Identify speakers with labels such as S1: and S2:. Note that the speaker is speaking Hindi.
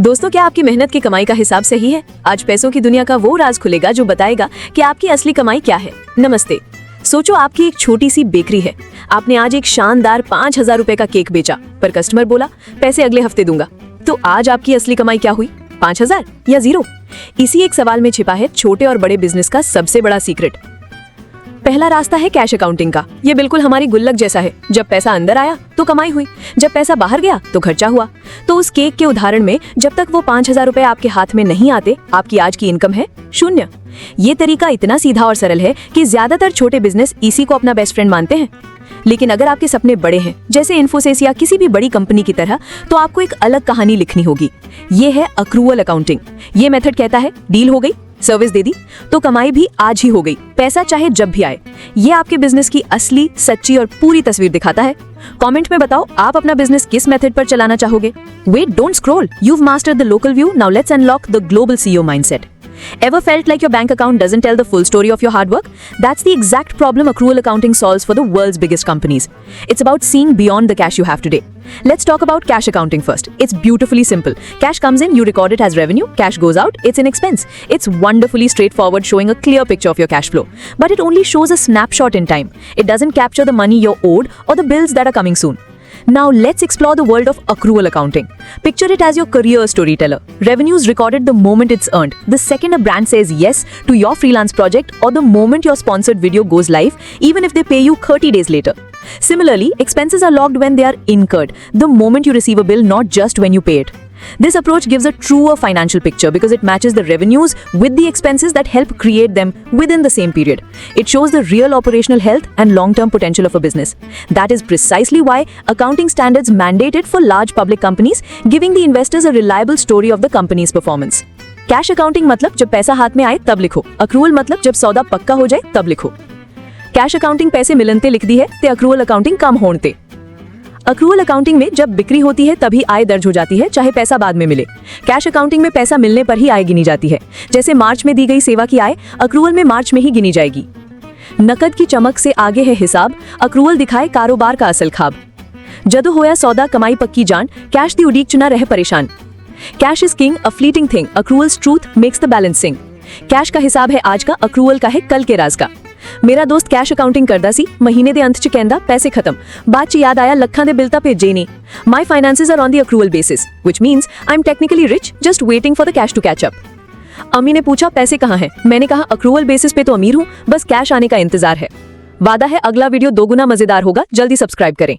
S1: दोस्तों, क्या आपकी मेहनत की कमाई का हिसाब सही है? आज पैसों की दुनिया का वो राज खुलेगा जो बताएगा कि आपकी असली कमाई क्या है। नमस्ते। सोचो, आपकी एक छोटी सी बेकरी है। आपने आज एक शानदार 5,000 रुपए का केक बेचा, पर कस्टमर बोला पैसे अगले हफ्ते दूंगा। तो आज आपकी असली कमाई क्या हुई? 5,000 या 0? इसी एक सवाल में छिपा है छोटे और बड़े बिजनेस का सबसे बड़ा सीक्रेट। पहला रास्ता है कैश अकाउंटिंग का। ये बिल्कुल हमारी गुल्लक जैसा है। जब पैसा अंदर आया तो कमाई हुई, जब पैसा बाहर गया तो खर्चा हुआ। तो उस केक के उदाहरण में जब तक वो 5,000 रुपए आपके हाथ में नहीं आते, आपकी आज की इनकम है 0। ये तरीका इतना सीधा और सरल है कि ज्यादातर छोटे बिजनेस इसी को अपना बेस्ट फ्रेंड मानते हैं। लेकिन अगर आपके सपने बड़े हैं, जैसे इन्फोसिस या किसी भी बड़ी कंपनी की तरह, तो आपको एक अलग कहानी लिखनी होगी। ये है अक्रूवल अकाउंटिंग। ये मेथड कहता है डील हो गई, सर्विस दे दी तो कमाई भी आज ही हो गई, पैसा चाहे जब भी आए। ये आपके बिजनेस की असली, सच्ची और पूरी तस्वीर दिखाता है। कमेंट में बताओ आप अपना बिजनेस किस मेथड पर चलाना चाहोगे। Wait, don't scroll, you've mastered the local view, now let's unlock the global CEO mindset. Ever felt like your bank account doesn't tell the full story of your hard work? That's the exact problem accrual accounting solves for the world's biggest companies. It's about seeing beyond the cash you have today. Let's talk about cash accounting first. It's beautifully simple. Cash comes in, you record it as revenue. Cash goes out, it's an expense. It's wonderfully straightforward, showing a clear picture of your cash flow. But it only shows a snapshot in time. It doesn't capture the money you're owed or the bills that are coming soon. Now let's explore the world of accrual accounting. Picture it as your career storyteller. Revenues recorded the moment it's earned. The second a brand says yes to your freelance project, or the moment your sponsored video goes live, even if they pay you 30 days later. Similarly, expenses are logged when they are incurred, the moment you receive a bill, not just when you pay it. This approach gives a truer financial picture because it matches the revenues with the expenses that help create them within the same period. It shows the real operational health and long-term potential of a business. That is precisely why accounting standards mandate it for large public companies, giving the investors a reliable story of the company's performance. Cash accounting मतलब जब पैसा हाथ में आए तब लिखो। अक्रूवल मतलब जब सौदा पक्का हो जाए तब लिखो। कैश अकाउंटिंग पैसे मिलनते लिखती है ते अक्रूवल अकाउंटिंग कम होणते। अक्रूवल अकाउंटिंग में जब बिक्री होती है तभी आय दर्ज हो जाती है, चाहे पैसा बाद में मिले। कैश अकाउंटिंग में पैसा मिलने पर ही आय गिनी जाती है। जैसे मार्च में दी गई सेवा की आय अक्रूवल में मार्च में ही गिनी जाएगी। नकद की चमक से आगे है हिसाब, अक्रूवल दिखाए कारोबार का असल खाब। जदों होया सौदा कमाई पक्की जान, कैश दी उड़ीक चुना रहे परेशान। Cash is king, a fleeting thing, accruals truth makes the balance sing. Cash का हिसाब है आज का, अक्रूवल का है कल के राज का। मेरा दोस्त कैश अकाउंटिंग करदा सी, महीने दे अंत च कहंदा पैसे खत्म, बाद च याद आया लखां दे बिल तां भेजे नहीं। My finances are on the accrual basis, which means I am technically rich, just waiting for the cash to catch up. अम्मी ने पूछा पैसे कहाँ हैं? मैंने कहा अक्रूवल बेसिस पे तो अमीर हूँ, बस कैश आने का इंतजार है। वादा है अगला वीडियो 2 गुना मजेदार होगा, जल्दी सब्सक्राइब करें।